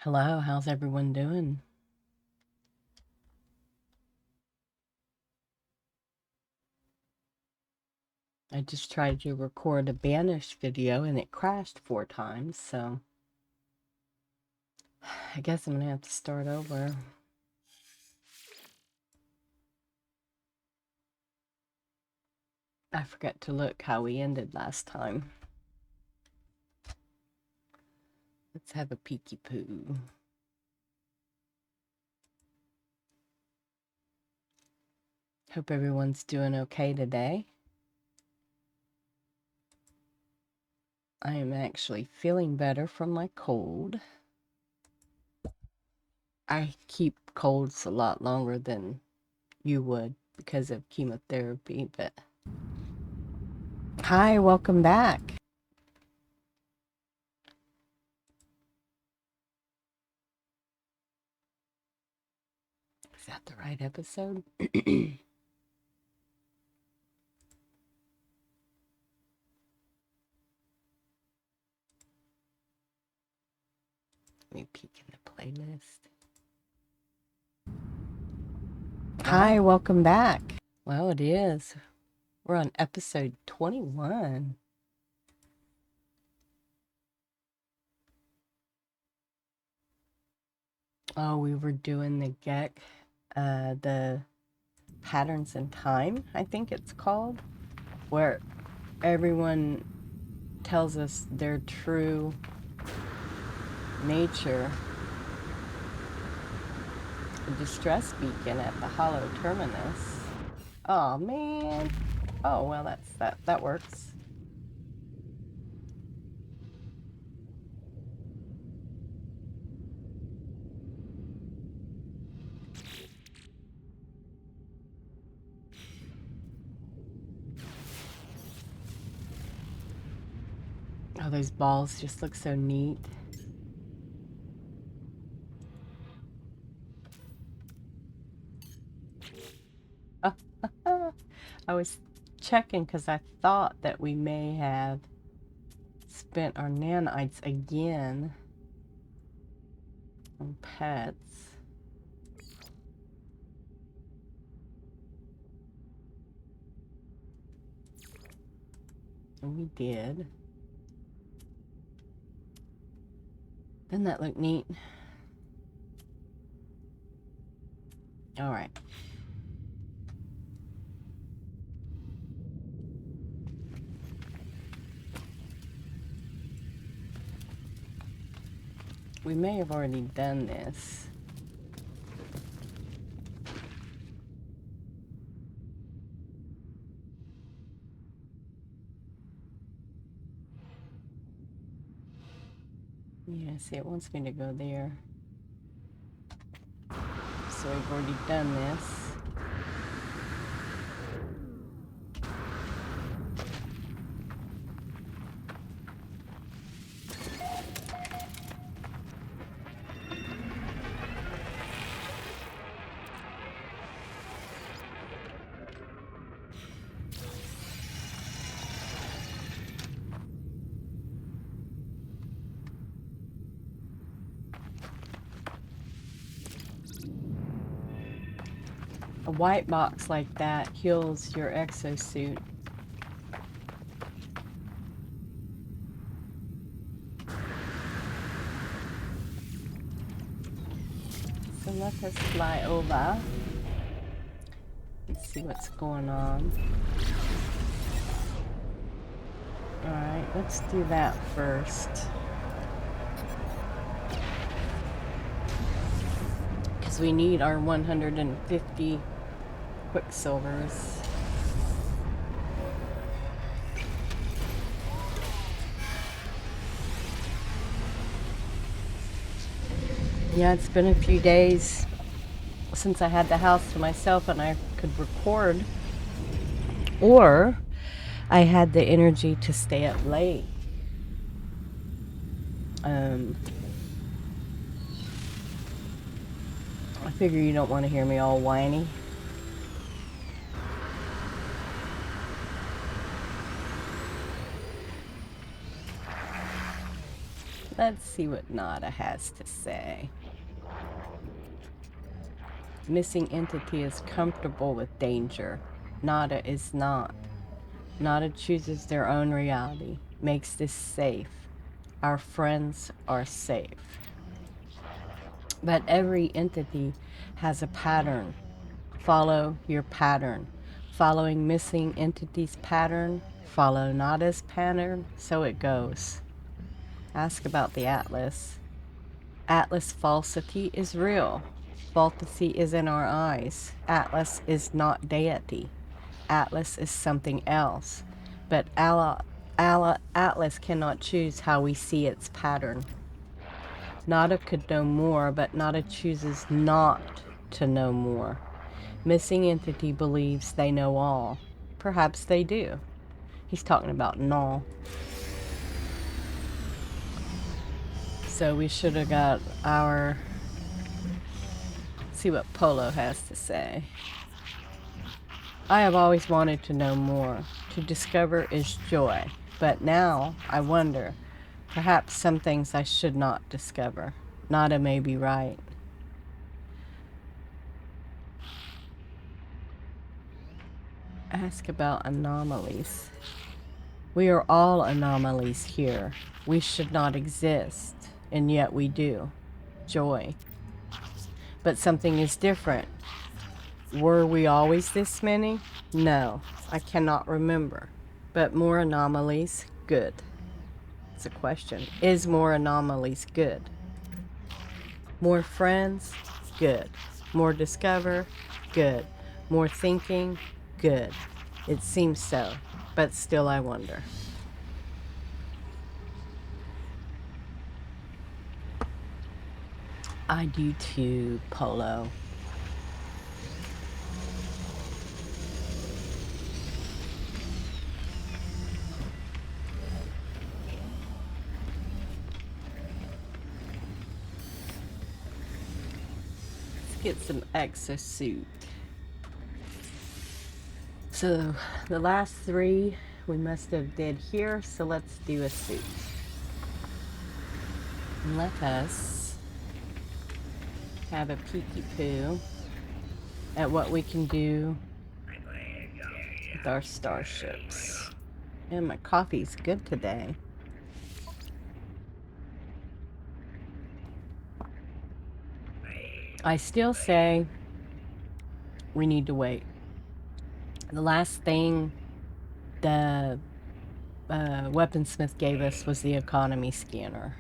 Hello, how's everyone doing? I just tried to record a Banish video and it crashed 4 times, so I guess I'm gonna have to start over. I forgot to look how we ended last time. Let's have a peeky poo. Hope everyone's doing okay today. I am actually feeling better from my cold. I keep colds a lot longer than you would because of chemotherapy, but hi, welcome back. Is that the right episode? Let me peek in the playlist. Hi, welcome back. Well, it is. We're on episode 21. Oh, we were doing the Geck, the Patterns in Time, I think it's called, where everyone tells us their true nature. The distress beacon at the hollow terminus. Oh man. Oh well, that works. Oh, those balls just look so neat. I was checking because I thought that we may have spent our nanites again on pets. And we did. Doesn't that look neat? All right. We may have already done this. Yeah, see, it wants me to go there. So we've already done this. A white box like that heals your exosuit. So let us fly over and see what's going on. Alright, let's do that first. Because we need our 150 quicksilvers. Yeah, it's been a few days since I had the house to myself and I could record. Or I had the energy to stay up late. I figure you don't want to hear me all whiny. Let's see what Nada has to say. Missing entity is comfortable with danger. Nada is not. Nada chooses their own reality, makes this safe. Our friends are safe. But every entity has a pattern. Follow your pattern. Following missing entity's pattern, follow Nada's pattern, so it goes. Ask about the Atlas. Atlas falsity is real. Falsity is in our eyes. Atlas is not deity. Atlas is something else. But Atlas cannot choose how we see its pattern. Nada could know more, but Nada chooses not to know more. Missing entity believes they know all. Perhaps they do. He's talking about Null. So we should have got our... See what Polo has to say. I have always wanted to know more. To discover is joy. But now I wonder, perhaps some things I should not discover. Nada may be right. Ask about anomalies. We are all anomalies here. We should not exist, and yet we do. Joy. But something is different. Were we always this many? No, I cannot remember. But more anomalies, good. It's a question. Is more anomalies good? More friends, good. More discover, good. More thinking, good. It seems so, but still I wonder. I do too, Polo. Let's get some exosuit. So the last three we must have did here, so let's do a suit. And let us have a peeky poo at what we can do with our starships. And my coffee's good today. I still say we need to wait. The last thing the weaponsmith gave us was the economy scanner.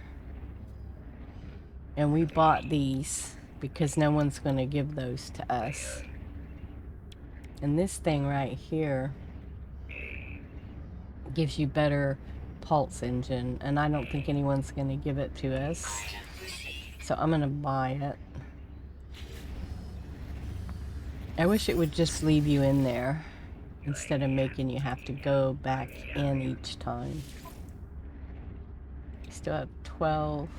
And we bought these because no one's going to give those to us. And this thing right here gives you better pulse engine, and I don't think anyone's going to give it to us. So I'm going to buy it. I wish it would just leave you in there instead of making you have to go back in each time. We still have 12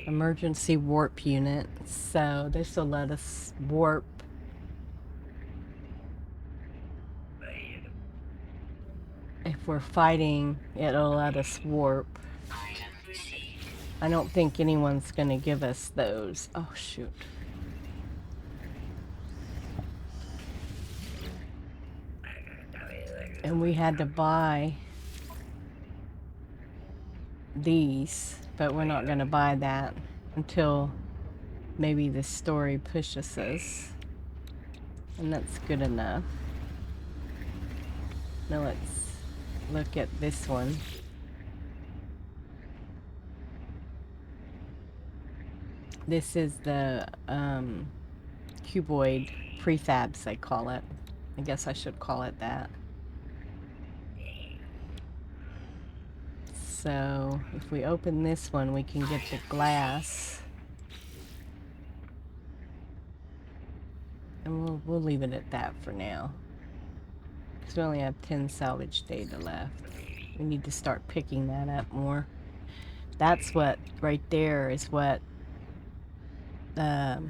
emergency warp unit, so this will let us warp. If we're fighting, it'll let us warp. I don't think anyone's gonna give us those. Oh shoot. And we had to buy these, but we're not gonna buy that until maybe the story pushes us. And that's good enough. Now let's look at this one. This is the cuboid prefabs, they call it. I guess I should call it that. So if we open this one, we can get the glass. And we'll leave it at that for now. Because we only have 10 salvage data left. We need to start picking that up more. That's what, right there, is what the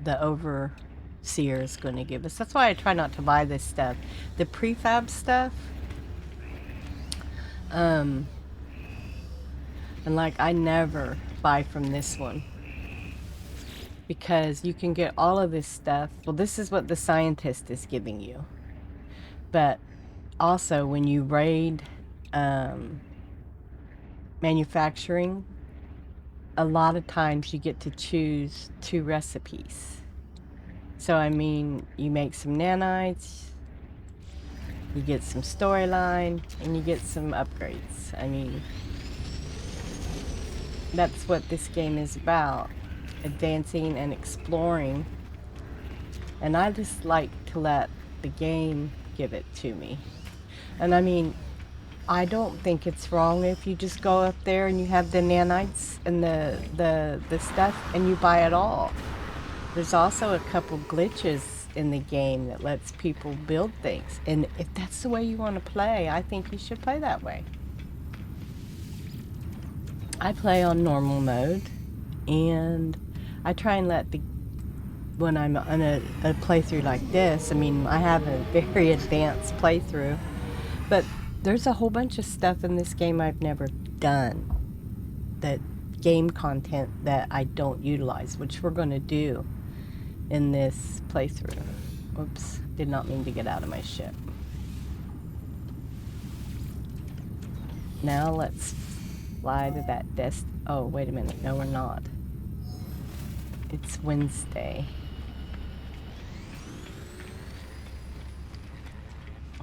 overseer is going to give us. That's why I try not to buy this stuff. The prefab stuff, And like, I never buy from this one because you can get all of this stuff. Well, this is what the scientist is giving you. But also, when you raid manufacturing, a lot of times you get to choose 2 recipes. So, I mean, you make some nanites, you get some storyline, and you get some upgrades. I mean, that's what this game is about, advancing and exploring. And I just like to let the game give it to me. And I mean, I don't think it's wrong if you just go up there and you have the nanites and the stuff and you buy it all. There's also a couple glitches in the game that lets people build things. And if that's the way you want to play, I think you should play that way. I play on normal mode, and I try and let the, when I'm on a playthrough like this, I mean, I have a very advanced playthrough, but there's a whole bunch of stuff in this game I've never done, that game content that I don't utilize, which we're going to do in this playthrough. Oops, did not mean to get out of my ship. Now let's fly to that oh, wait a minute. No, we're not. It's Wednesday.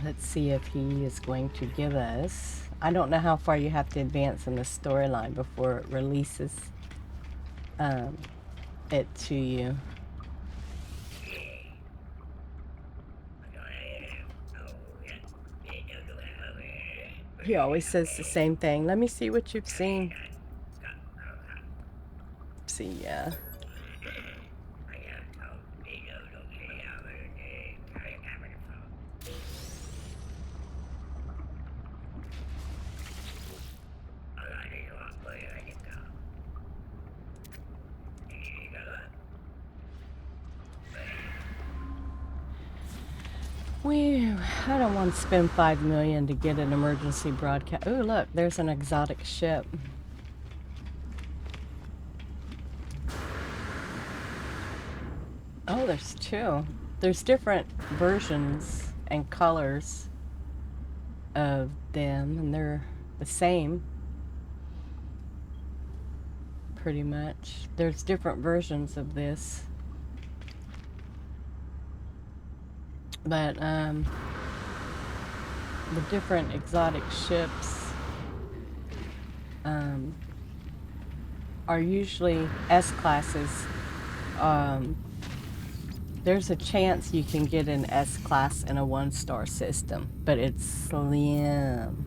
Let's see if he is going to give us... I don't know how far you have to advance in the storyline before it releases it to you. He always says the same thing. Let me see what you've seen. See, yeah. Whew, I don't want to spend $5 million to get an emergency broadcast. Oh, look, there's an exotic ship. Oh, there's 2. There's different versions and colors of them, and they're the same, pretty much. There's different versions of this. But the different exotic ships are usually S-classes. There's a chance you can get an S-class in a 1-star system, but it's slim.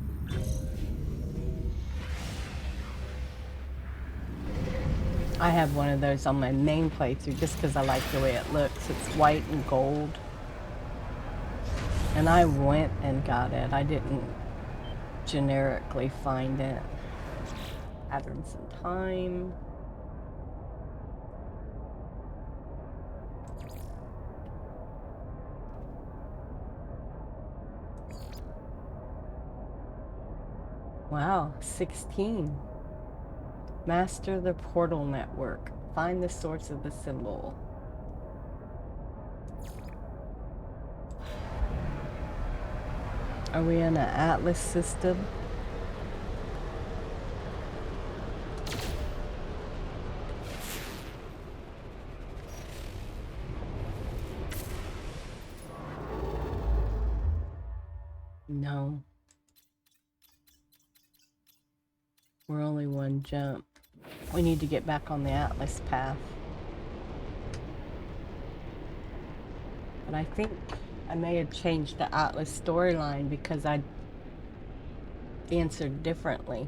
I have one of those on my main playthrough just because I like the way it looks. It's white and gold. And I went and got it. I didn't generically find it. Patterns in time. Wow, 16. Master the portal network. Find the source of the symbol. Are we in an Atlas system? No. We're only one jump. We need to get back on the Atlas path. But I think I may have changed the Atlas storyline because I answered differently.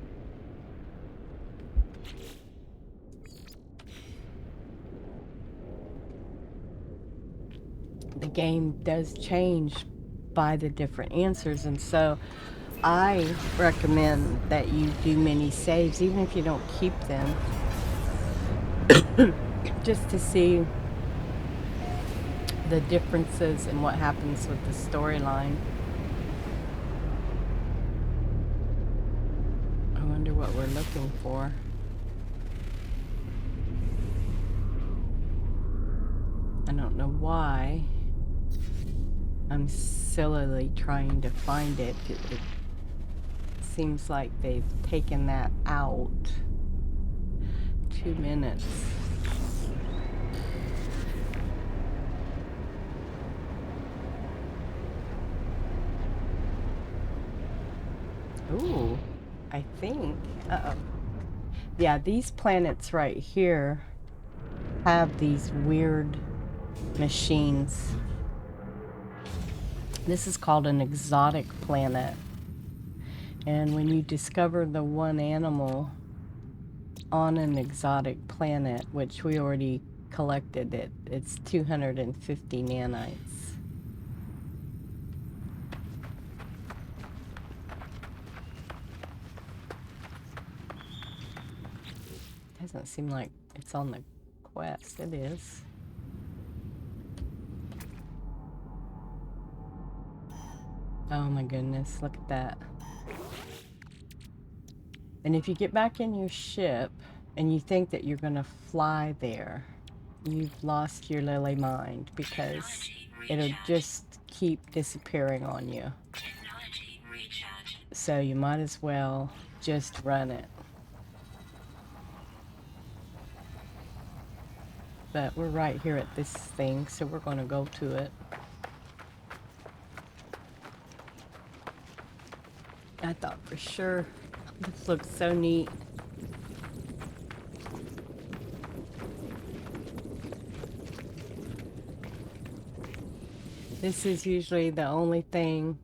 The game does change by the different answers, and so I recommend that you do mini saves, even if you don't keep them, just to see the differences in what happens with the storyline. I wonder what we're we're looking for. I don't know why I'm sillily trying to find it. It seems like they've taken that out. 2 minutes. Ooh, I think, yeah, these planets right here have these weird machines. This is called an exotic planet. And when you discover the one animal on an exotic planet, which we already collected it's 250 nanites. Doesn't seem like it's on the quest. It is. Oh my goodness, look at that. And if you get back in your ship and you think that you're gonna fly there, you've lost your lily mind, because it'll just keep disappearing on you. So you might as well just run it. But we're right here at this thing, so we're going to go to it. I thought for sure. This looks so neat. This is usually the only thing.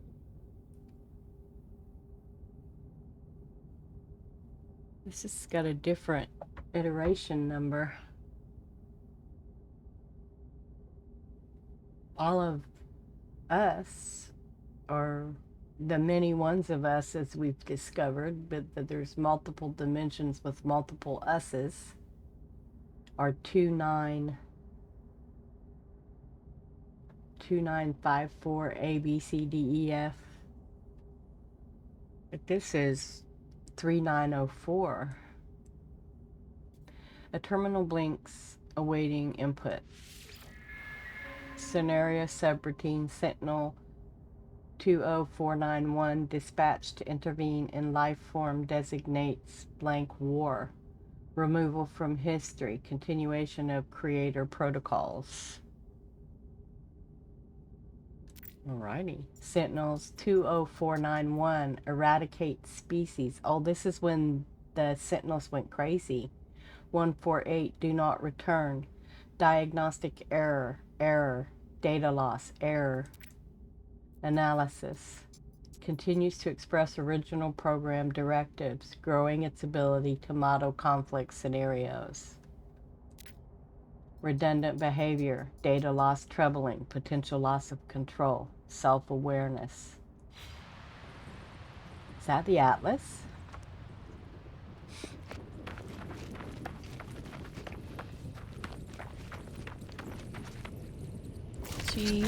This has got a different iteration number. All of us, or the many ones of us as we've discovered, but that there's multiple dimensions with multiple us's, are 2954 A, B, C, D, E, F. But this is 3904. A terminal blinks, awaiting input. Scenario subroutine Sentinel 20491 dispatched to intervene in life form designates blank war. Removal from history. Continuation of creator protocols. Alrighty. Sentinels 20491 eradicate species. Oh, this is when the Sentinels went crazy. 148 do not return. Diagnostic error. Data loss. Analysis. Continues to express original program directives, growing its ability to model conflict scenarios. Redundant behavior, data loss troubling, potential loss of control, self-awareness. Is that the Atlas? G.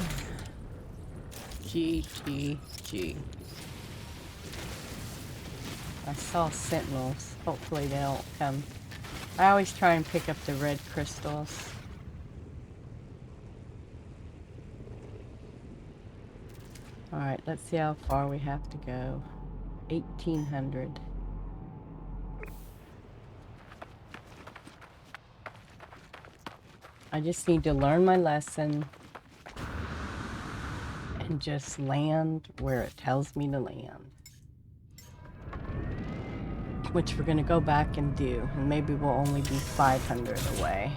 I saw sentinels. Hopefully they don't come. I always try and pick up the red crystals. Alright, let's see how far we have to go. 1800. I just need to learn my lesson and just land where it tells me to land. Which we're going to go back and do, and maybe we'll only be 500 away.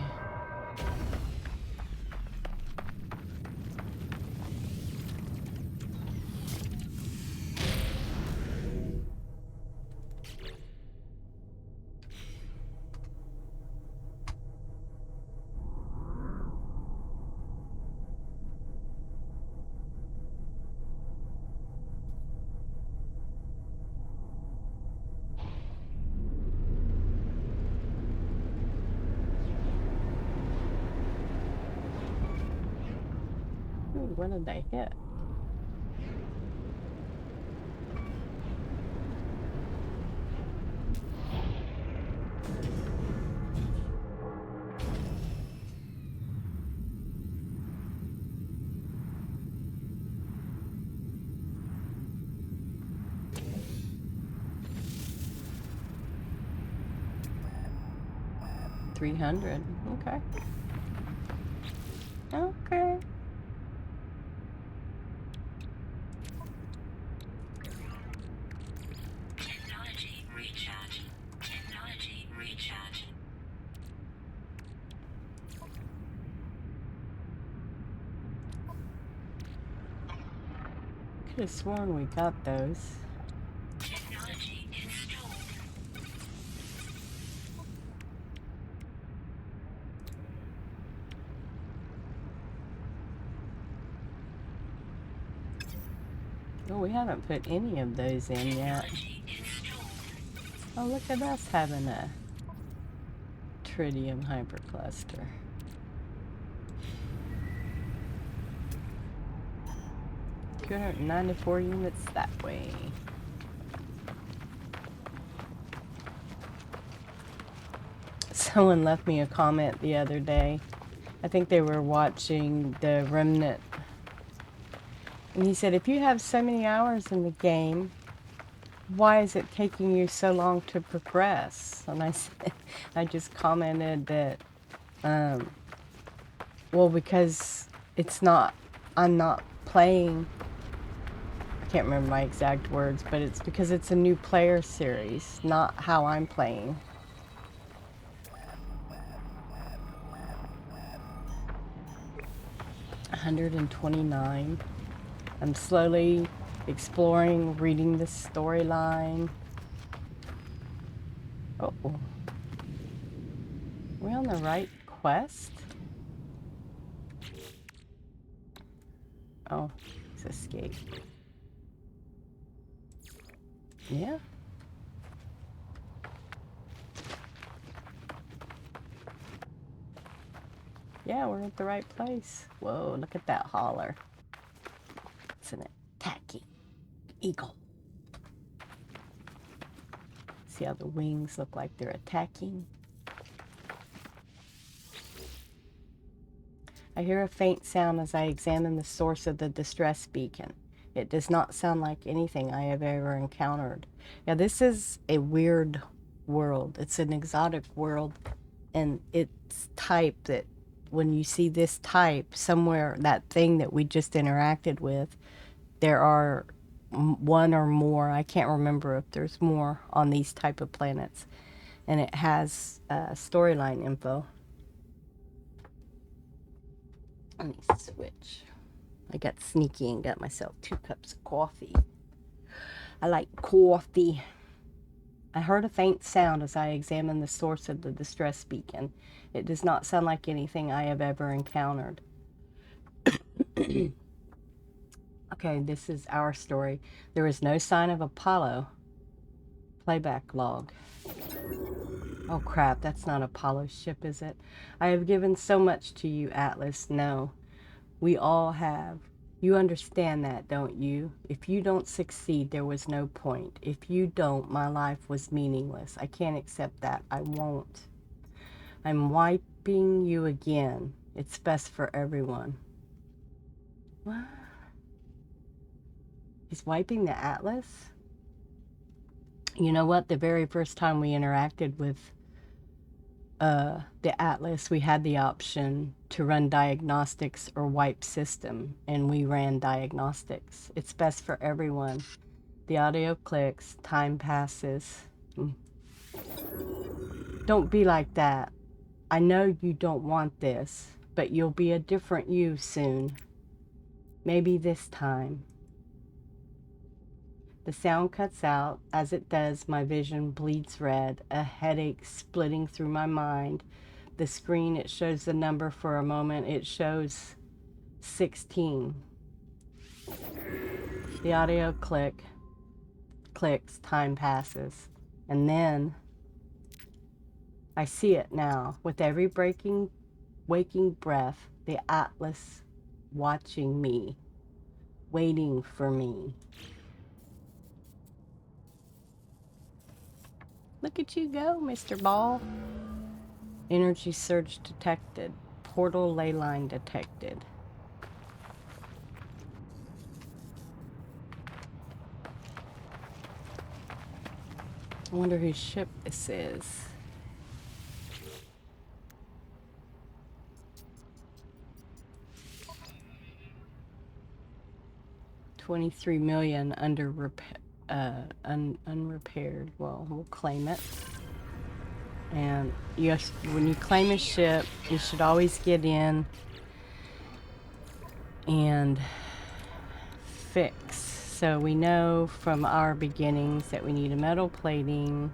Ooh, what did they hit? 300. Okay. Okay. Technology recharge. Technology recharge. Could have sworn we got those. Technology installed. Oh, we haven't put any of those in yet. Technology installed. Oh, look at us having a tritium hypercluster. 294 units that way. Someone left me a comment the other day. I think they were watching the Remnant. And he said, if you have so many hours in the game, why is it taking you so long to progress? And I said, I just commented that, well, because it's not, I'm not playing, I can't remember my exact words, but it's because it's a new player series, not how I'm playing. $129. I'm slowly exploring, reading the storyline. Oh, we on the right quest? Oh, it's escape. Yeah. Yeah, we're at the right place. Whoa, look at that holler. It's an attacking eagle. See how the wings look like they're attacking? I hear a faint sound as I examine the source of the distress beacon. It does not sound like anything I have ever encountered. Yeah, this is a weird world. It's an exotic world, and it's type that when you see this type somewhere, that thing that we just interacted with, there are one or more, I can't remember if there's more on these type of planets, and it has storyline info. Let me switch. I got sneaky and got myself 2 cups of coffee. I like coffee. I heard a faint sound as I examined the source of the distress beacon. It does not sound like anything I have ever encountered. Okay, this is our story. There is no sign of Apollo. Playback log. Oh crap, that's not Apollo's ship, is it? I have given so much to you, Atlas. No, we all have. You understand that, don't you? If you don't succeed, there was no point. If you don't, my life was meaningless. I can't accept that. I won't. I'm wiping you again. It's best for everyone. What? He's wiping the Atlas? You know what? The very first time we interacted with the Atlas, we had the option to run diagnostics or wipe system, and we ran diagnostics. It's best for everyone. The audio clicks, time passes. Don't be like that. I know you don't want this, but you'll be a different you soon. Maybe this time. The sound cuts out. As it does, my vision bleeds red, a headache splitting through my mind. The screen, it shows the number for a moment. It shows 16. The audio clicks, time passes. And then I see it now. With every waking breath, the Atlas watching me, waiting for me. Look at you go, Mr. Ball. Energy surge detected. Portal ley line detected. I wonder whose ship this is. 23 million under unrepaired. Well, we'll claim it. And yes, when you claim a ship, you should always get in and fix. So we know from our beginnings that we need a metal plating,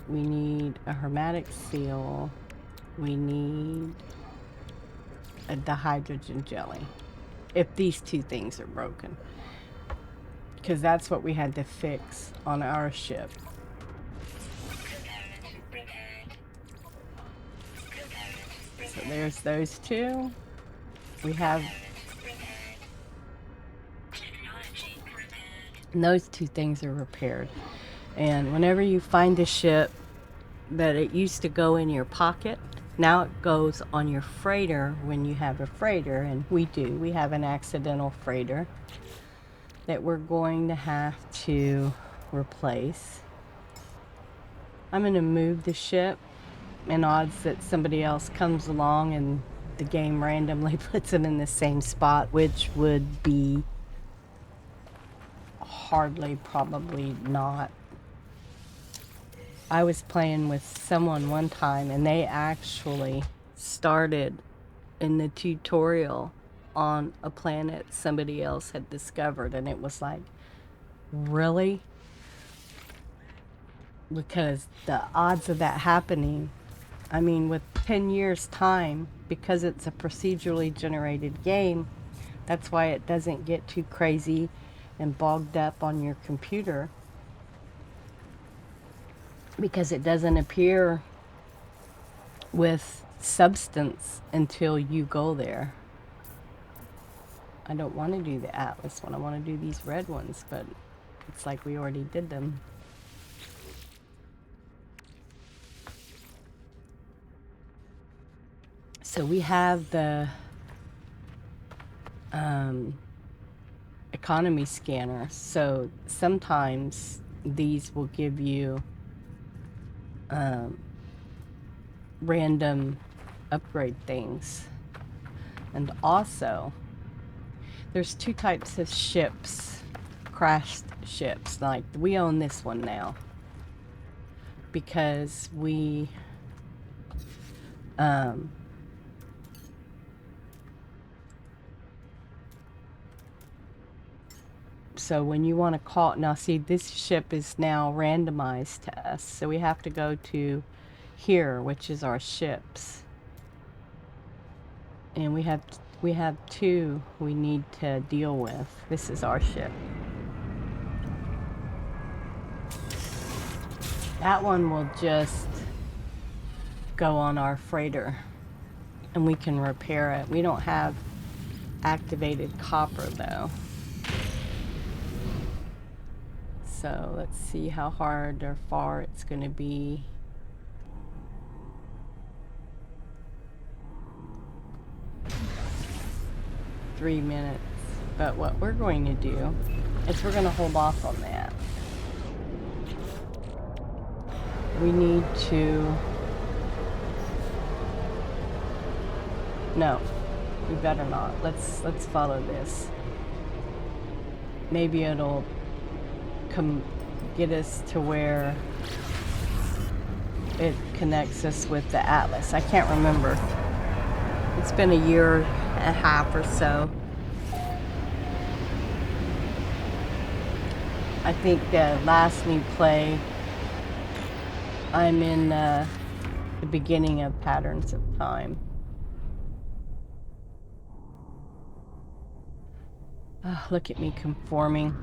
we need a hermetic seal, we need the hydrogen jelly. If these two things are broken. Because that's what we had to fix on our ship. So there's those two. We have... And those two things are repaired. And whenever you find a ship that it used to go in your pocket, now it goes on your freighter when you have a freighter. And we do. We have an accidental freighter that we're going to have to replace. I'm going to move the ship in odds that somebody else comes along and the game randomly puts them in the same spot, which would be hardly, probably not. I was playing with someone one time and they actually started in the tutorial on a planet somebody else had discovered, and it was like, really? Because the odds of that happening, I mean, with 10 years time, because it's a procedurally generated game, that's why it doesn't get too crazy and bogged up on your computer, because it doesn't appear with substance until you go there. I don't want to do the Atlas one. I want to do these red ones, but it's like we already did them. So we have the economy scanner. So sometimes these will give you random upgrade things. And also, there's two types of ships, crashed ships. Like, we own this one now because we so when you want to call, now see, this ship is now randomized to us, so we have to go to here, which is our ships, and we have two we need to deal with. This is our ship. That one will just go on our freighter and we can repair it. We don't have activated copper though. So let's see how hard or far it's going to be. Three minutes. But what we're going to do is we're going to hold off on that. We need to... No, we better not. Let's follow this. Maybe it'll come get us to where it connects us with the Atlas. I can't remember. It's been a year and a half or so. I think last new play, I'm in the beginning of Patterns of Time. Oh, look at me conforming.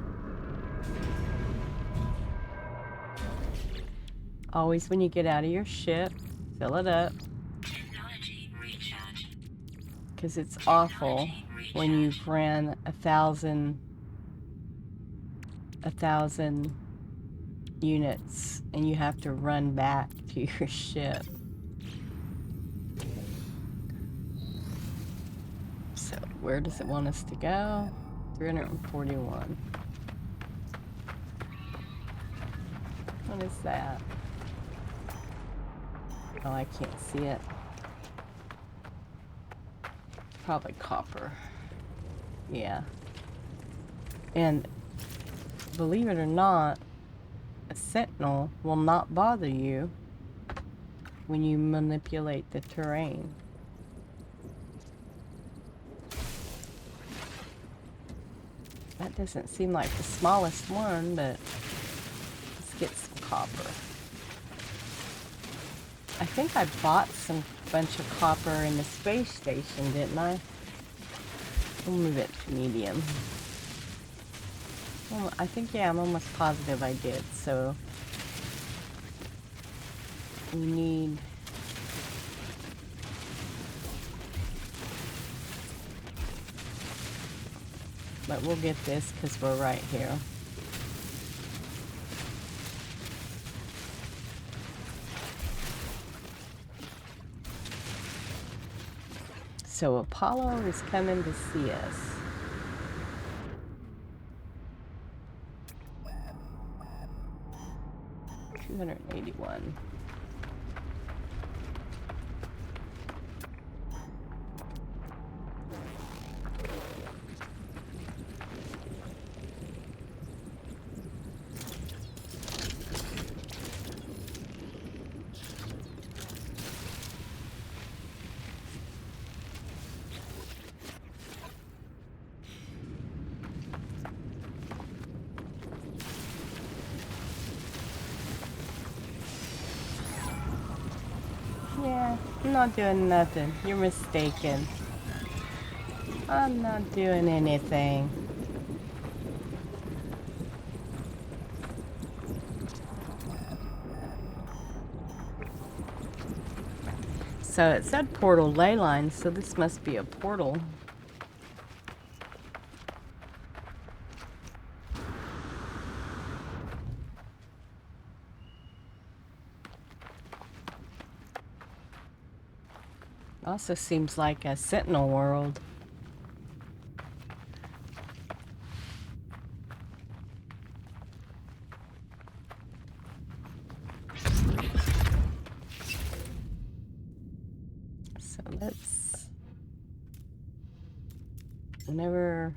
Always when you get out of your ship, fill it up. Because it's awful when you've ran 1,000 units and you have to run back to your ship. So where does it want us to go? 341. What is that? Oh, I can't see it. Probably copper. Yeah. And believe it or not, a sentinel will not bother you when you manipulate the terrain. That doesn't seem like the smallest one, but let's get some copper. I think I bought some bunch of copper in the space station, didn't I? We'll move it to medium. Well, I think, yeah, I'm almost positive I did, so we need... But we'll get this because we're right here. So Apollo is coming to see us. $281. Yeah, I'm not doing nothing. You're mistaken. I'm not doing anything. So it said portal ley line, so this must be a portal. Also seems like a sentinel world. So let's... Whenever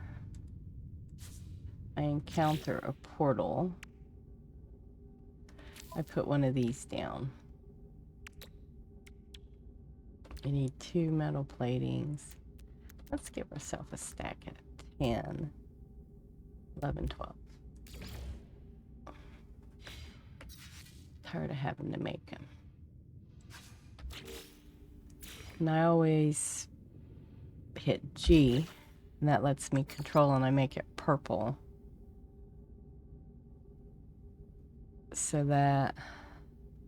I encounter a portal, I put one of these down. You need 2 metal platings. Let's give ourselves a stack at 10, 11, 12. Tired of having to make them. And I always hit G, and that lets me control, and I make it purple. So that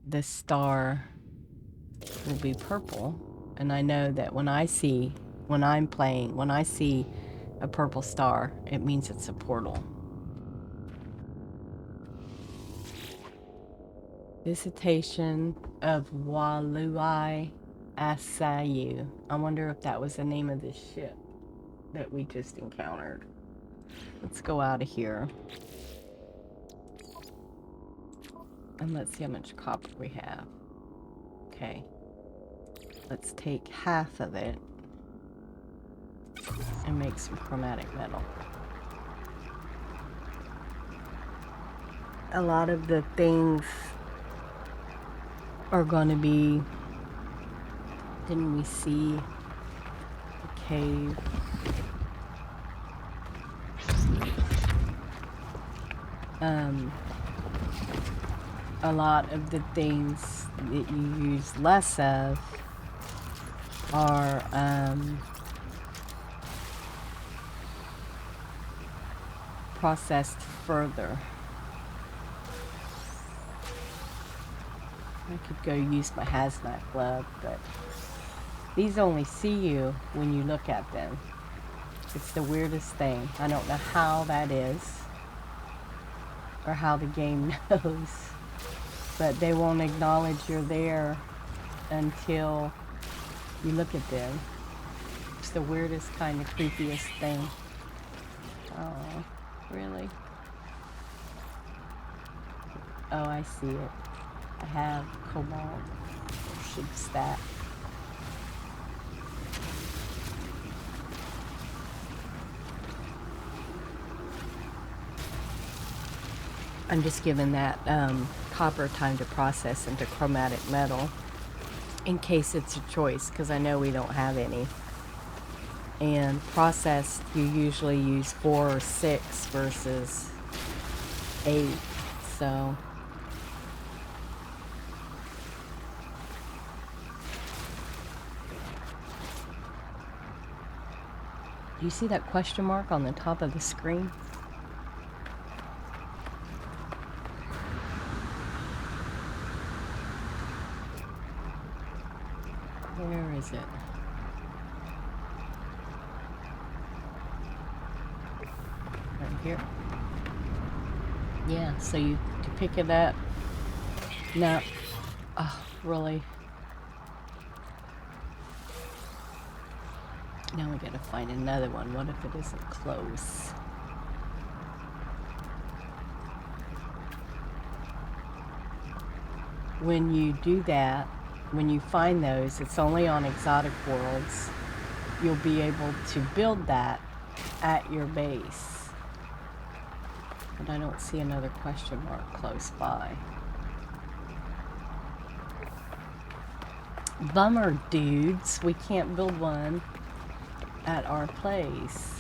the star will be purple. And I know that when I'm playing, when I see a purple star, it means it's a portal. Visitation of Walui Asayu. I wonder if that was the name of this ship that we just encountered. Let's go out of here. And let's see how much copper we have. Okay. Let's take half of it and make some chromatic metal. A lot of the things are going to be... Didn't we see a cave? A lot of the things that you use less of are processed further. I could go use my hazmat glove, but these only see you when you look at them. It's the weirdest thing. I don't know how that is, or how the game knows, but they won't acknowledge you're there until you look at them. It's the weirdest kind of creepiest thing. Oh, really? Oh, I see it. I have cobalt. Should stack. I'm just giving that copper time to process into chromatic metal in case it's a choice, because I know we don't have any. And processed, you usually use 4 or 6 versus 8. So do you see that question mark on the top of the screen? Where is it? Right here. Yeah, so you pick it up. No. Oh, really? Now we gotta find another one. What if it isn't close? When you do that, when you find those, it's only on exotic worlds. You'll be able to build that at your base. But I don't see another question mark close by. Bummer, dudes. We can't build one at our place.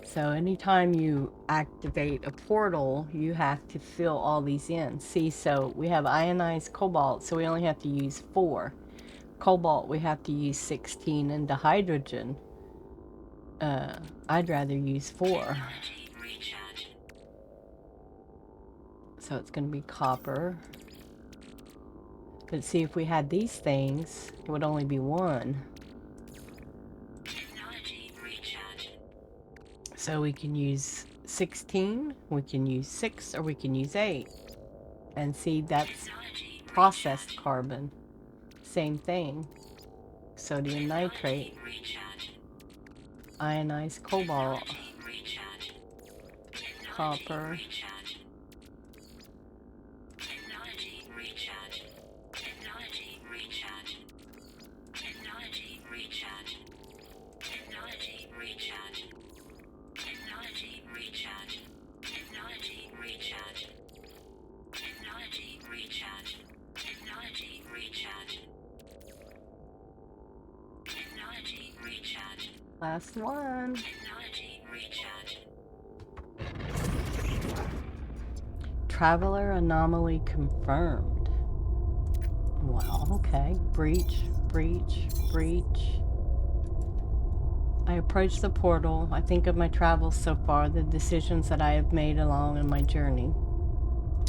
So anytime you activate a portal, you have to fill all these in. See, so we have ionized cobalt, so we only have to use 4. Cobalt, we have to use 16, and the hydrogen, I'd rather use 4. So it's going to be copper. But see, if we had these things, it would only be 1. So we can use 16, we can use 6, or we can use 8. And see, that's processed carbon. Same thing. Sodium nitrate. Ionized cobalt. Copper. Last one. Traveler anomaly confirmed. Well, okay. Breach, breach, breach. I approach the portal. I think of my travels so far, the decisions that I have made along in my journey.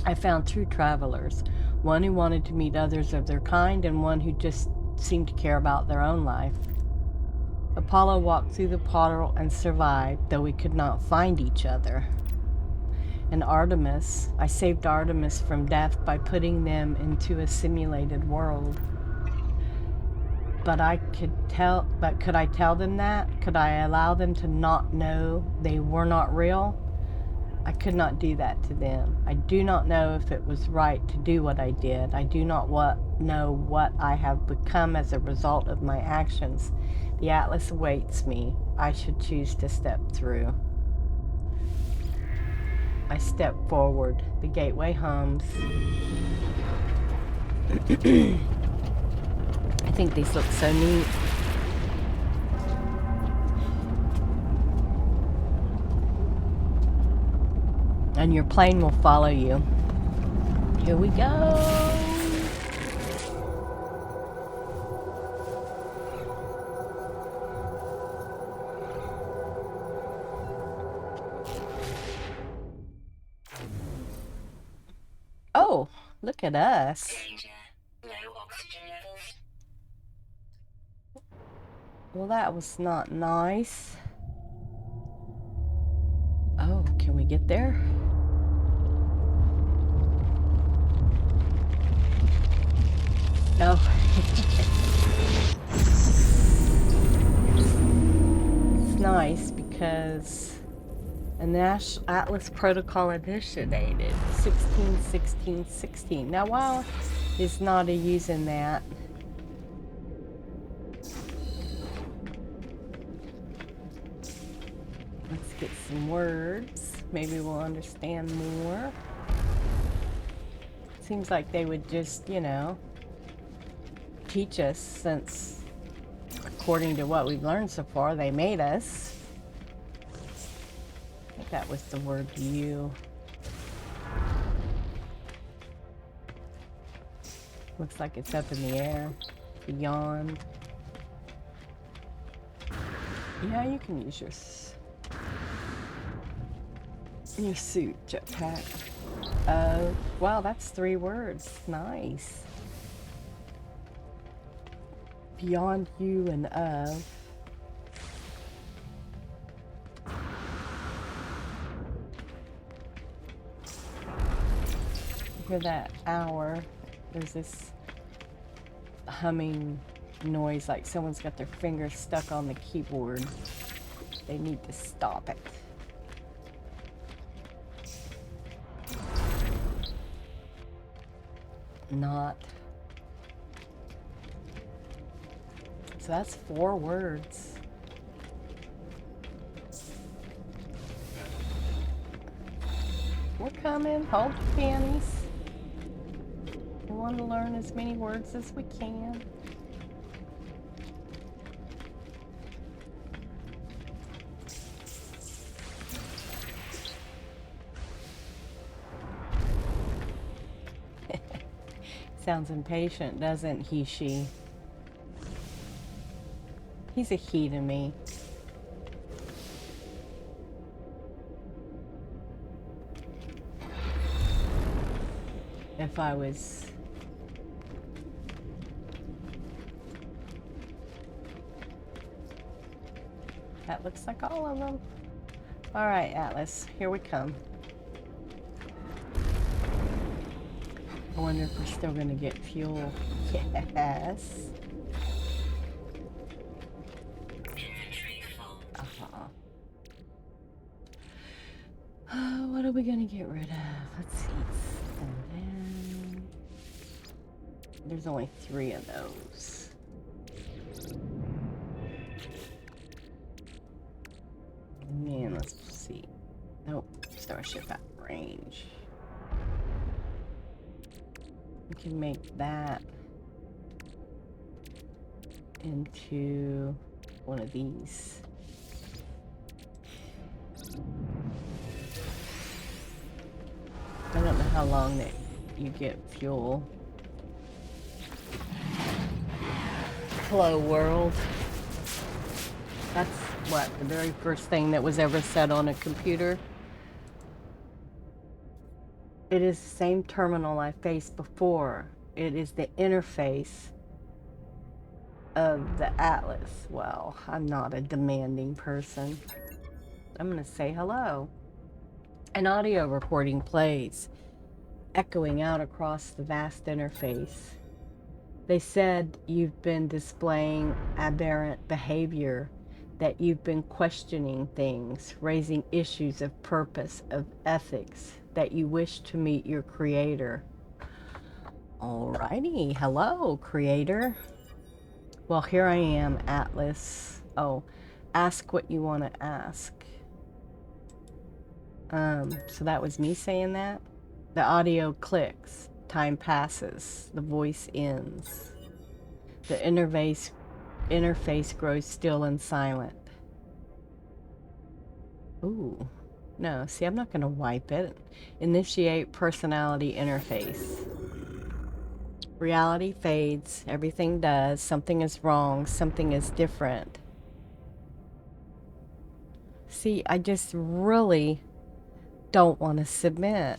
I found 2 travelers, one who wanted to meet others of their kind and one who just seemed to care about their own life. Apollo walked through the portal and survived, though we could not find each other. And Artemis, I saved Artemis from death by putting them into a simulated world. But could I tell them that? Could I allow them to not know they were not real? I could not do that to them. I do not know if it was right to do what I did. I do not know what I have become as a result of my actions. The Atlas awaits me. I should choose to step through. I step forward. The gateway hums. I think these look so neat. And your plane will follow you. Here we go. Oh, look at us. Danger. Low oxygen levels. Well, that was not nice. Oh, can we get there? No. It's nice because a Nash Atlas Protocol initiated 16 16 16. Now, while it's not a using that, let's get some words. Maybe we'll understand more. Seems like they would just, you know, teach us, since according to what we've learned so far, they made us. I think that was the word view. Looks like it's up in the air. Beyond. Yeah, you can use your suit, jetpack. Wow, that's 3 words. Nice. Beyond you and of. You hear that hour? There's this humming noise like someone's got their fingers stuck on the keyboard. They need to stop it. Not. So that's 4 words. We're coming. Hold your panties. We want to learn as many words as we can. Sounds impatient, doesn't he, she? He's a he to me. If I was... That looks like all of them. All right, Atlas, here we come. I wonder if we're still gonna get fuel. Yes. What are we gonna get rid of? Let's see. And then there's only 3 of those. Man, let's see. Nope. Starship at range. We can make that into one of these. I don't know how long that you get fuel. Hello, world. That's what, the very first thing that was ever said on a computer? It is the same terminal I faced before. It is the interface of the Atlas. Well, I'm not a demanding person. I'm gonna say hello. An audio recording plays, echoing out across the vast interface. They said you've been displaying aberrant behavior, that you've been questioning things, raising issues of purpose, of ethics, that you wish to meet your creator. Alrighty, hello, creator. Well, here I am, Atlas. Oh, ask what you want to ask. So that was me saying that? The audio clicks, time passes, the voice ends. The interface grows still and silent. Ooh. No, see, I'm not going to wipe it. Initiate personality interface. Reality fades. Everything does. Something is wrong. Something is different. See, I just really don't want to submit.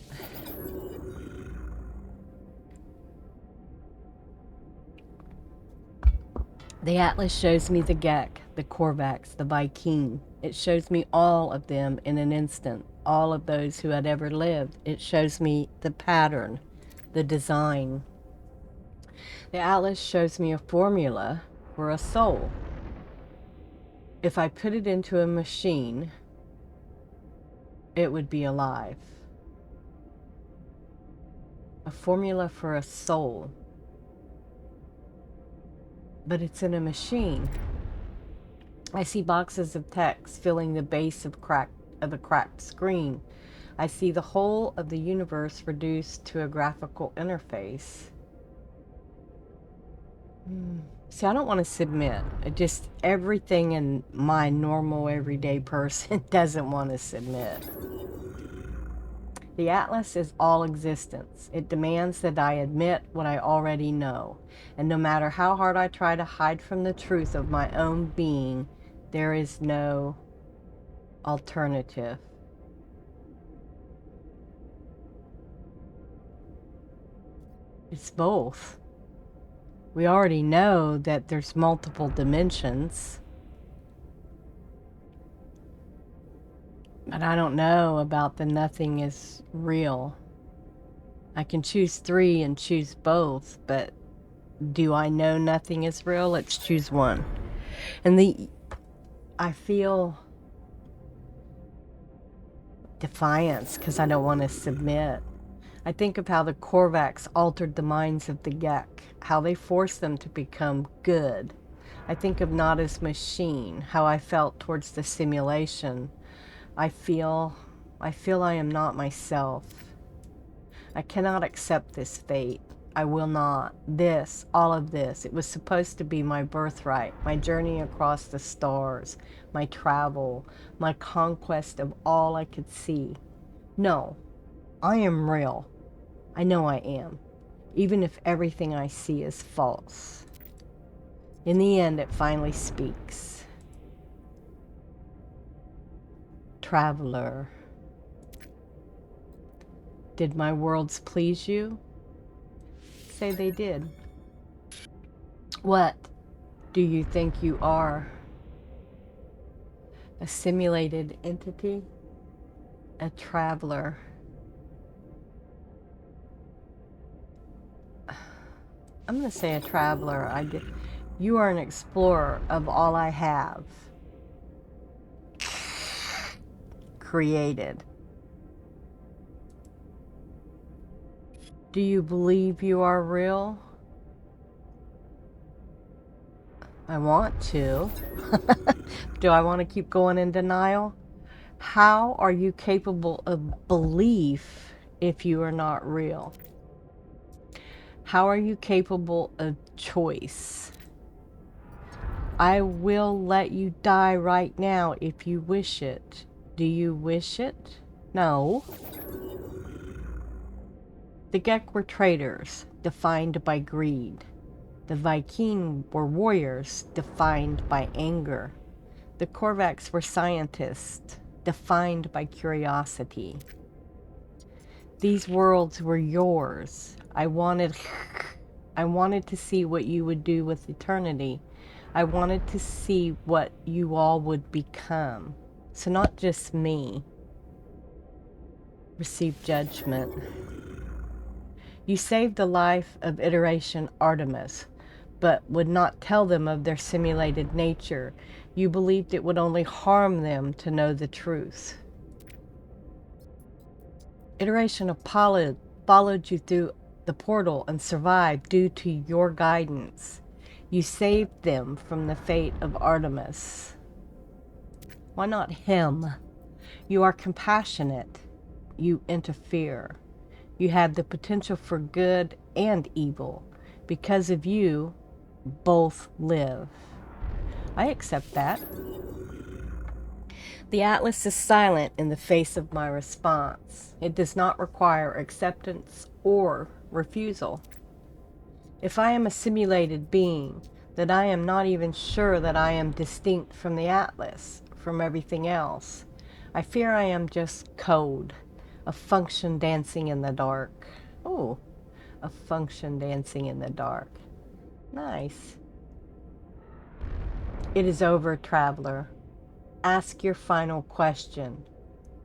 The Atlas shows me the Gek, the Korvax, the Viking. It shows me all of them in an instant, all of those who had ever lived. It shows me the pattern, the design. The Atlas shows me a formula for a soul. If I put it into a machine, it would be alive. A formula for a soul. But it's in a machine. I see boxes of text filling the base of a cracked screen. I see the whole of the universe reduced to a graphical interface. See, I don't want to submit. Just everything in my normal everyday person doesn't want to submit. The Atlas is all existence. It demands that I admit what I already know. And no matter how hard I try to hide from the truth of my own being, there is no alternative. It's both. We already know that there's multiple dimensions. But I don't know about the nothing is real. I can choose 3 and choose both, but do I know nothing is real? Let's choose one. And I feel defiance because I don't want to submit. I think of how the Korvax altered the minds of the Gek, how they forced them to become good. I think of Nada's machine, how I felt towards the simulation. I feel I am not myself. I cannot accept this fate. I will not. All of this, it was supposed to be my birthright, my journey across the stars, my travel, my conquest of all I could see. No, I am real. I know I am, even if everything I see is false. In the end, it finally speaks. Traveler, did my worlds please you? Say they did. What do you think you are? A simulated entity? A traveler? I'm going to say a traveler. You are an explorer of all I have created. Do you believe you are real? I want to. Do I want to keep going in denial? How are you capable of belief if you are not real? How are you capable of choice? I will let you die right now if you wish it. Do you wish it? No. The Gek were traitors, defined by greed. The Viking were warriors, defined by anger. The Korvax were scientists, defined by curiosity. These worlds were yours. I wanted to see what you would do with eternity. I wanted to see what you all would become. So not just me. Receive judgment. You saved the life of Iteration Artemis, but would not tell them of their simulated nature. You believed it would only harm them to know the truth. Iteration Apollo followed you through the portal and survived due to your guidance. You saved them from the fate of Artemis. Why not him? You are compassionate. You interfere. You have the potential for good and evil. Because of you, both live. I accept that. The Atlas is silent in the face of my response. It does not require acceptance or refusal. If I am a simulated being, then I am not even sure that I am distinct from the Atlas, from everything else. I fear I am just code, a function dancing in the dark. Oh, a function dancing in the dark. Nice. It is over, traveler. Ask your final question.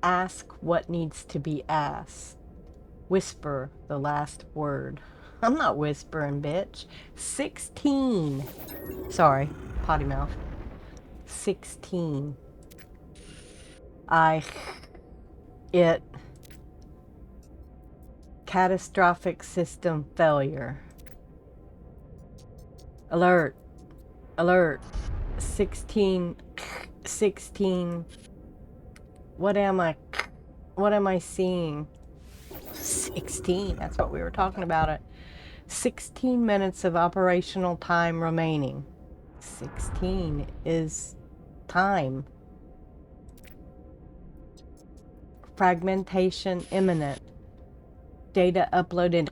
Ask what needs to be asked. Whisper the last word. I'm not whispering, bitch. 16. Sorry, potty mouth. 16. It. Catastrophic system failure. Alert. Alert. 16. 16. What am I seeing? 16. That's what we were talking about it. 16 minutes of operational time remaining. 16 is time. Fragmentation imminent. Data uploaded.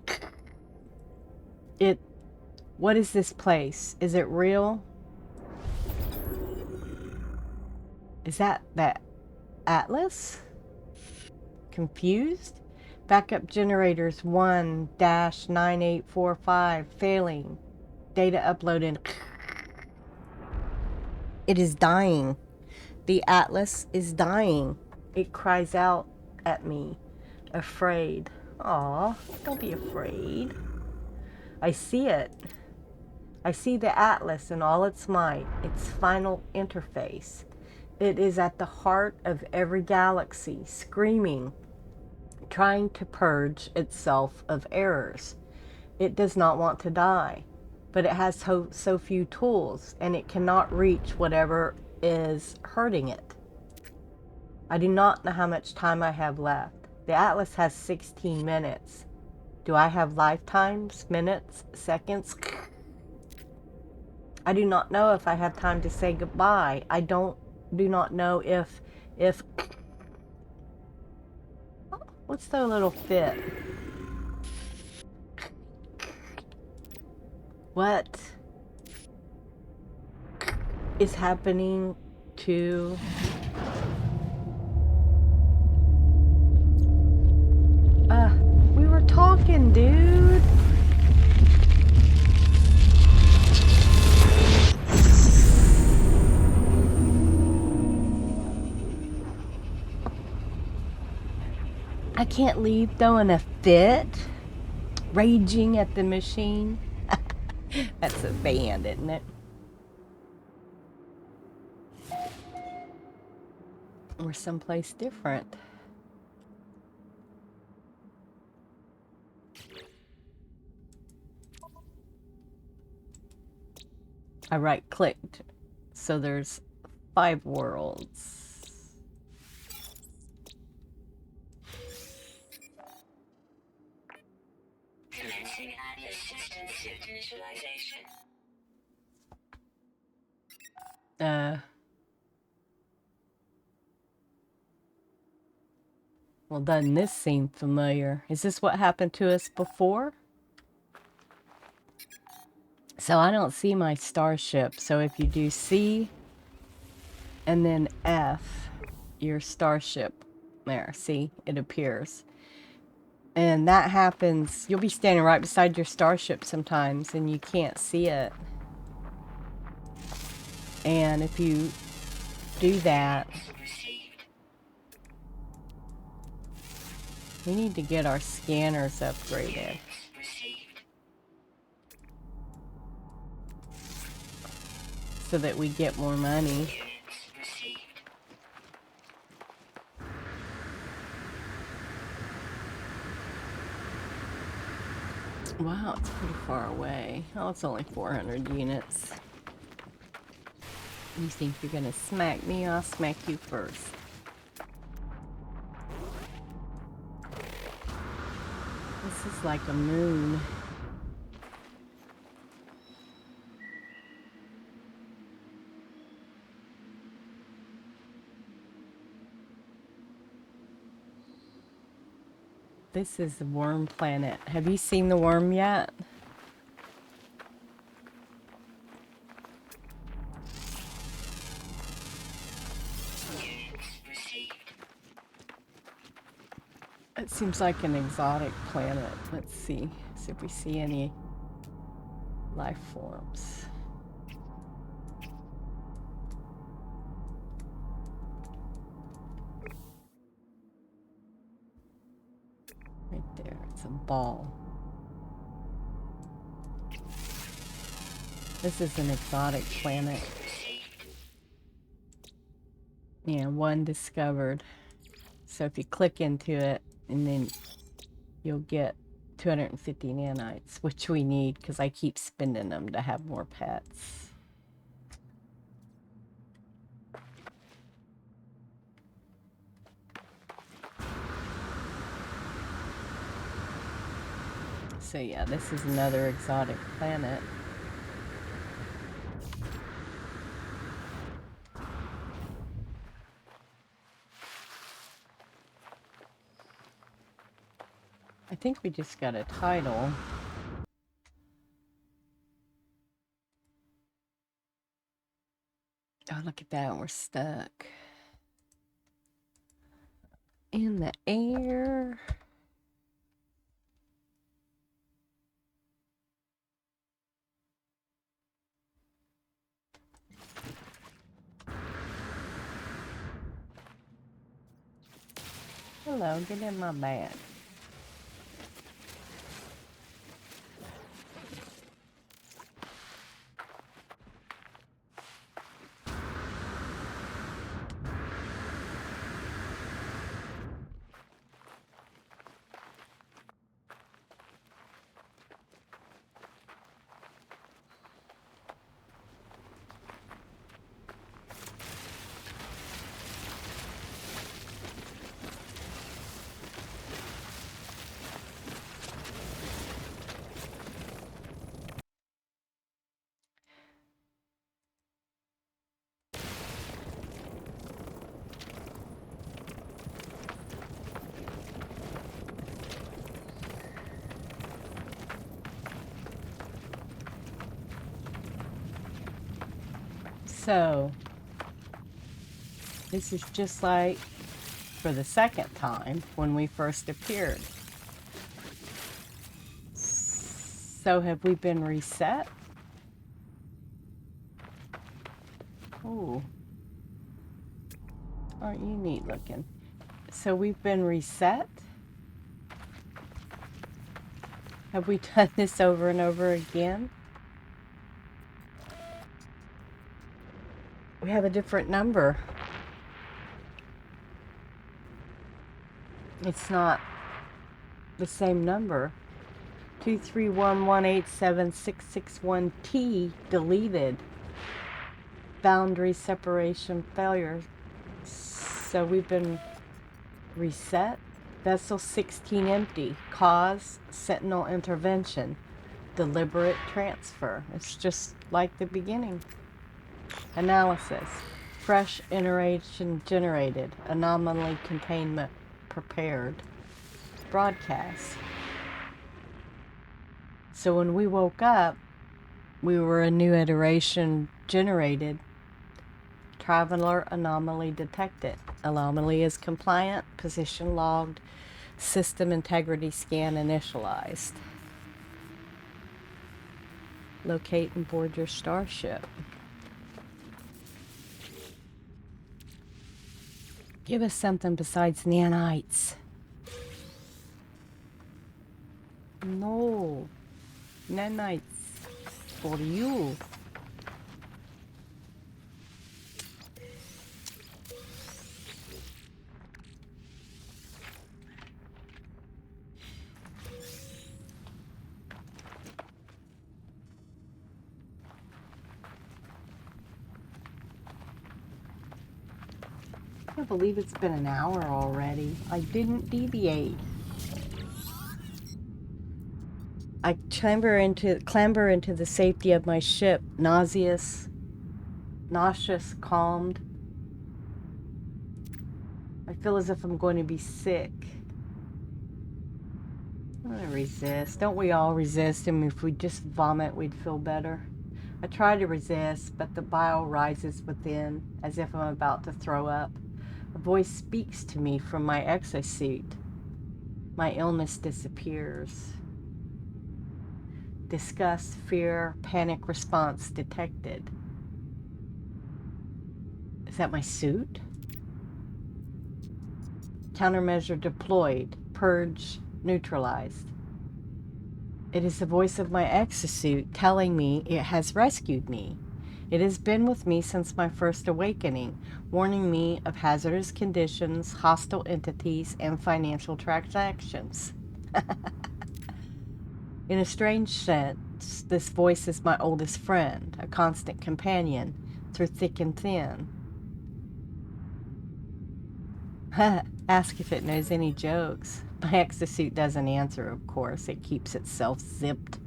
What is this place? Is it real? Is that Atlas? Confused? Backup generators 1-9845 failing. Data uploaded. It is dying. The Atlas is dying. It cries out at me, afraid. Aw, don't be afraid. I see it. I see the Atlas in all its might, its final interface. It is at the heart of every galaxy, screaming, trying to purge itself of errors. It does not want to die, but it has so few tools, and it cannot reach whatever is hurting it. I do not know how much time I have left. The Atlas has 16 minutes. Do I have lifetimes, minutes, seconds? I do not know if I have time to say goodbye. I do not know if what's the little fit? What is happening to we were talking, dude. I can't leave throwing a fit, raging at the machine. That's a band, isn't it? Or someplace different. I right-clicked, so there's 5 worlds. Commencing Atlas system suit initialization. Well, doesn't this seem familiar? Is this what happened to us before? So I don't see my starship. So if you do C and then F, your starship, there, see, it appears. And that happens, you'll be standing right beside your starship sometimes and you can't see it. And if you do that, we need to get our scanners upgraded. So that we get more money. Wow, it's pretty far away. Oh, it's only 400 units. You think you're gonna smack me? I'll smack you first. This is like a moon. This is the worm planet. Have you seen the worm yet? It seems like an exotic planet. Let's see. See if we see any life forms. Right there. It's a ball. This is an exotic planet. Yeah, one discovered. So if you click into it, and then you'll get 250 nanites, which we need because I keep spending them to have more pets. So yeah, this is another exotic planet. I think we just got a title. Oh, look at that. We're stuck in the air. Hello, get in my bag. So, this is just like for the second time when we first appeared. So, have we been reset? Ooh. Aren't you neat looking? So, we've been reset? Have we done this over and over again? We have a different number. It's not the same number. 231187661T deleted. Boundary separation failure. So we've been reset. Vessel 16 empty. Cause sentinel intervention. Deliberate transfer. It's just like the beginning. Analysis. Fresh iteration generated. Anomaly containment prepared. Broadcast. So when we woke up, we were a new iteration generated. Traveler anomaly detected. Anomaly is compliant. Position logged. System integrity scan initialized. Locate and board your starship. Give us something besides nanites. No. Nanites. For you. I can't believe it's been an hour already. I didn't deviate. I clamber into the safety of my ship, nauseous, calmed. I feel as if I'm going to be sick. I'm gonna resist. Don't we all resist? I mean, if we just vomit, we'd feel better. I try to resist, but the bile rises within, as if I'm about to throw up. A voice speaks to me from my exosuit. My illness disappears. Disgust, fear, panic response detected. Is that my suit? Countermeasure deployed. Purge neutralized. It is the voice of my exosuit telling me it has rescued me. It has been with me since my first awakening, warning me of hazardous conditions, hostile entities, and financial transactions. In a strange sense, this voice is my oldest friend, a constant companion through thick and thin. Ask if it knows any jokes. My exosuit doesn't answer, of course. It keeps itself zipped.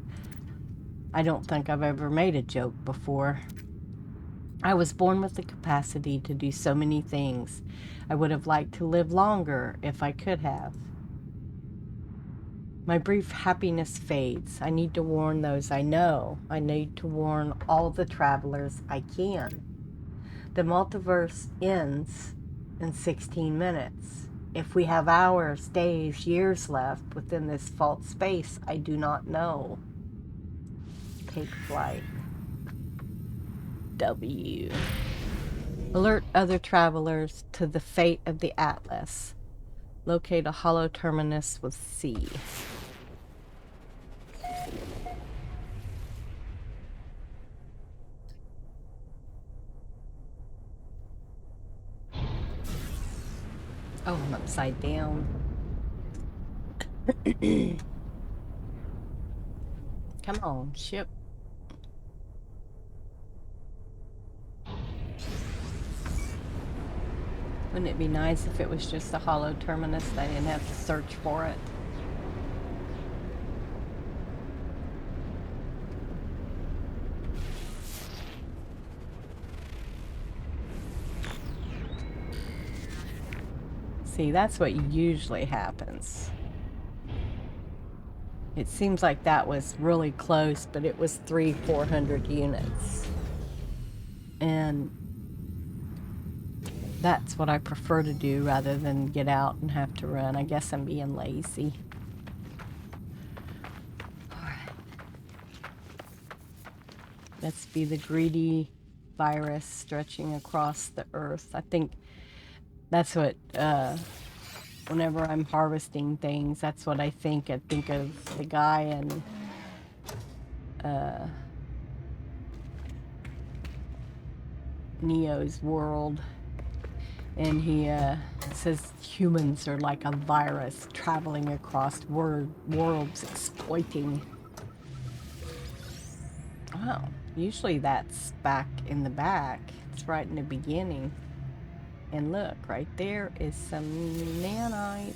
I don't think I've ever made a joke before. I was born with the capacity to do so many things. I would have liked to live longer if I could have. My brief happiness fades. I need to warn those I know. I need to warn all the travelers I can. The multiverse ends in 16 minutes. If we have hours, days, years left within this false space, I do not know. Take flight. W. Alert other travelers to the fate of the Atlas. Locate a hollow terminus with C. Oh, I'm upside down. Come on, ship. Wouldn't it be nice if it was just a hollow terminus and I didn't have to search for it? See, that's what usually happens. It seems like that was really close, but it was 400 units. And that's what I prefer to do rather than get out and have to run. I guess I'm being lazy. Alright. Let's be the greedy virus stretching across the earth. I think that's what, whenever I'm harvesting things, that's what I think. I think of the guy in Neo's world, and he says humans are like a virus traveling across worlds, exploiting. Wow, usually that's back in the back. It's right in the beginning. And look, right there is some nanite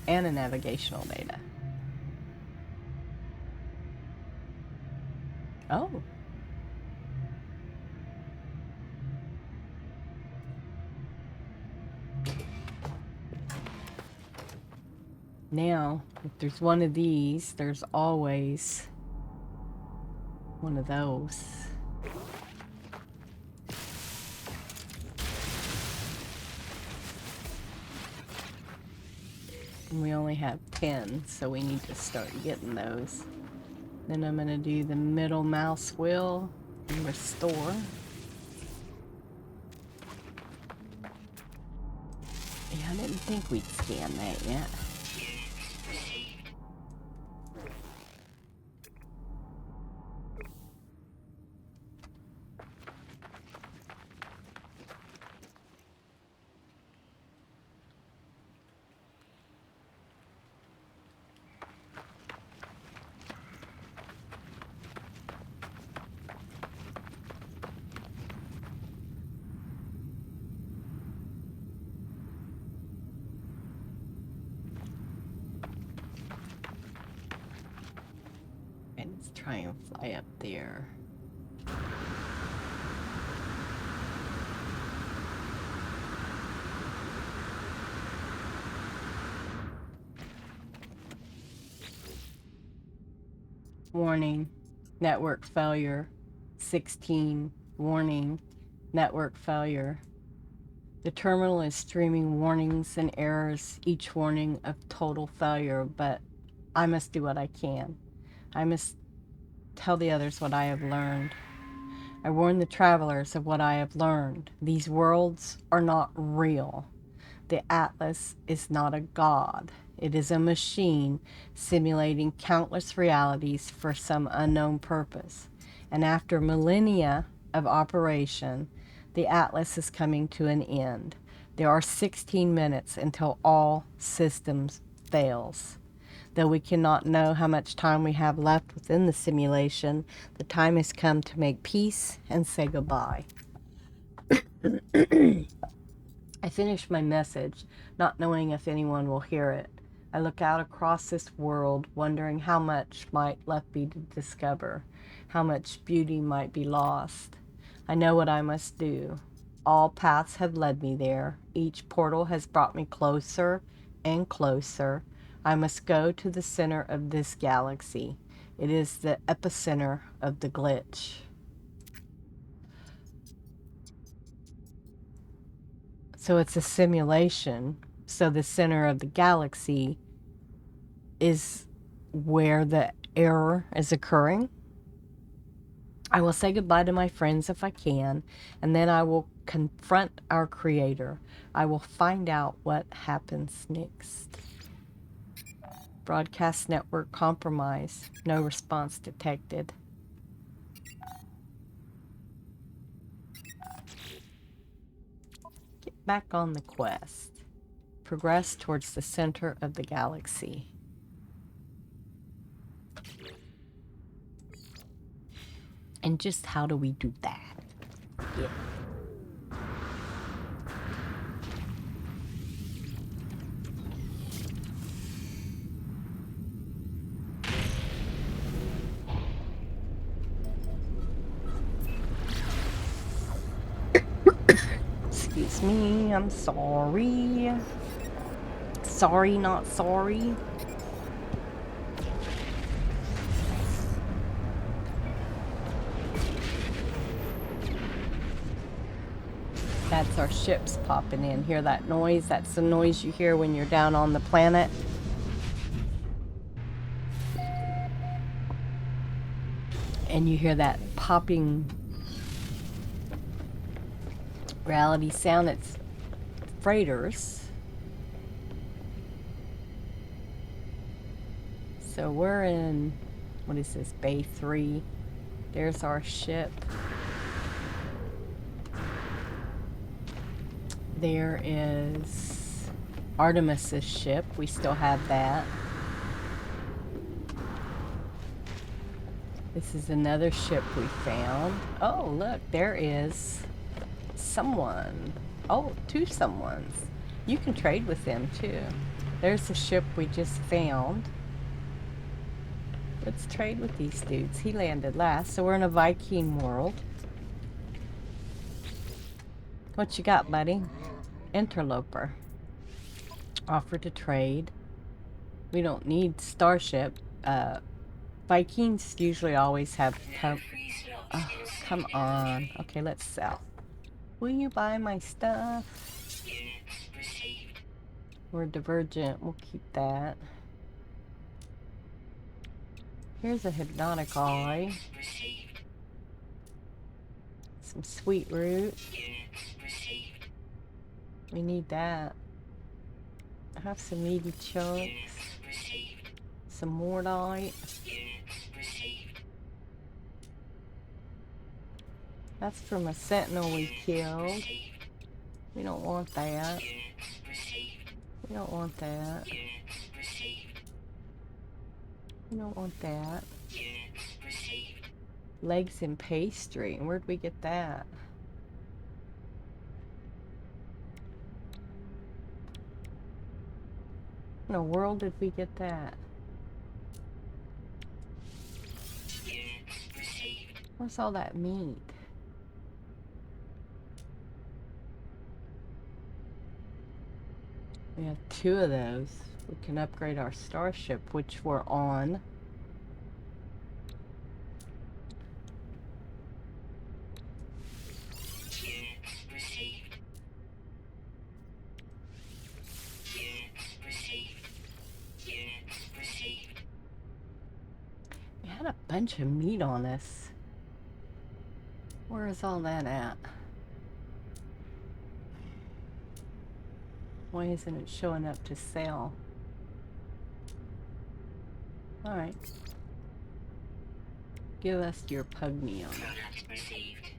and a navigational data. Oh. Now, if there's one of these, there's always one of those. And we only have 10, so we need to start getting those. Then I'm going to do the middle mouse wheel and restore. Yeah, I didn't think we'd scan that yet. And let's try and fly up there. Warning, network failure. 16, warning, network failure. The terminal is streaming warnings and errors, each warning of total failure, but I must do what I can. I must tell the others what I have learned. I warn the travelers of what I have learned. These worlds are not real. The Atlas is not a god. It is a machine simulating countless realities for some unknown purpose. and after millennia of operation, the Atlas is coming to an end. There are 16 minutes until all systems fails. Though we cannot know how much time we have left within the simulation, the time has come to make peace and say goodbye. I finish my message, not knowing if anyone will hear it. I look out across this world, wondering how much might left be to discover, how much beauty might be lost. I know what I must do. All paths have led me there. Each portal has brought me closer and closer. I must go to the center of this galaxy. It is the epicenter of the glitch. So it's a simulation. So the center of the galaxy is where the error is occurring. I will say goodbye to my friends if I can, and then I will confront our Creator. I will find out what happens next. Broadcast network compromise. No response detected. Get back on the quest. Progress towards the center of the galaxy. And just how do we do that? Yeah. Excuse me, I'm sorry. Sorry, not sorry. That's our ships popping in. Hear that noise? That's the noise you hear when you're down on the planet. And you hear that popping reality sound. It's freighters. So we're in, what is this, Bay 3. There's our ship. There is Artemis's ship. We still have that. This is another ship we found. Oh, look, there is someone. Oh, two someones. You can trade with them too. There's the ship we just found. Let's trade with these dudes. He landed last, so we're in a Viking world. What you got, buddy? Interloper. Offer to trade. We don't need Starship. Vikings usually always have... Oh, come on. Okay, let's sell. Will you buy my stuff? We're Divergent. We'll keep that. Here's a Hypnotic Eye. Some Sweet Root. We need that. I have some meaty chunks. Some Mordite. That's from a Sentinel we killed. We don't want that. We don't want that. We don't want that. Legs and pastry. Where'd we get that? In the world did we get that? Where's all that meat? We have two of those. We can upgrade our starship, which we're on. We had a bunch of meat on us. Where is all that at? Why isn't it showing up to sell? Alright. Give us your pugneon. Product received.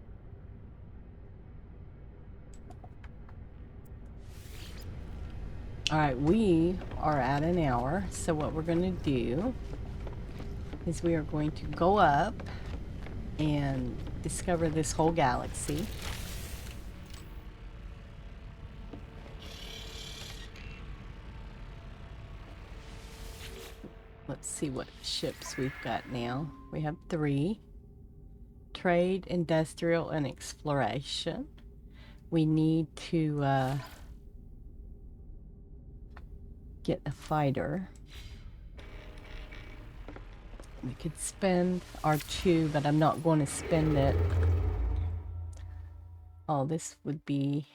All right, we are at an hour. So what we're going to do is we are going to go up and discover this whole galaxy. Let's see what ships we've got now. We have 3. Trade, industrial, and exploration. We need to get a fighter. We could spend our 2, but I'm not going to spend it. Oh, this would be...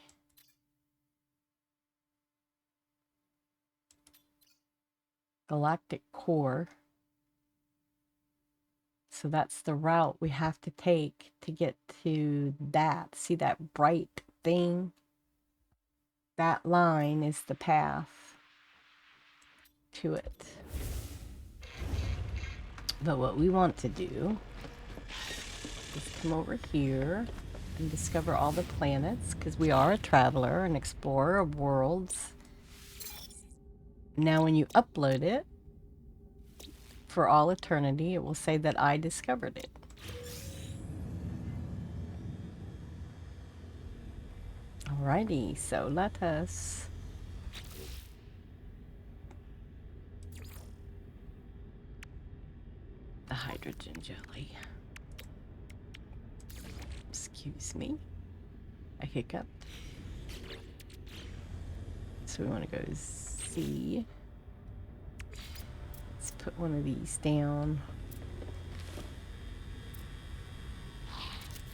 Galactic Core. So that's the route we have to take to get to that. See that bright thing? That line is the path to it. But what we want to do is come over here and discover all the planets, because we are a traveler, an explorer of worlds. Now when you upload it, for all eternity, it will say that I discovered it. Alrighty, so let us... The hydrogen jelly. Excuse me. I hiccuped. So we want to go Z. Let's put one of these down.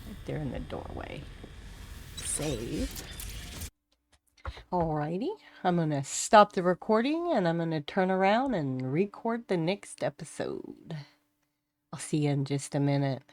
Right there in the doorway. Save. Alrighty. I'm going to stop the recording and I'm going to turn around and record the next episode. I'll see you in just a minute.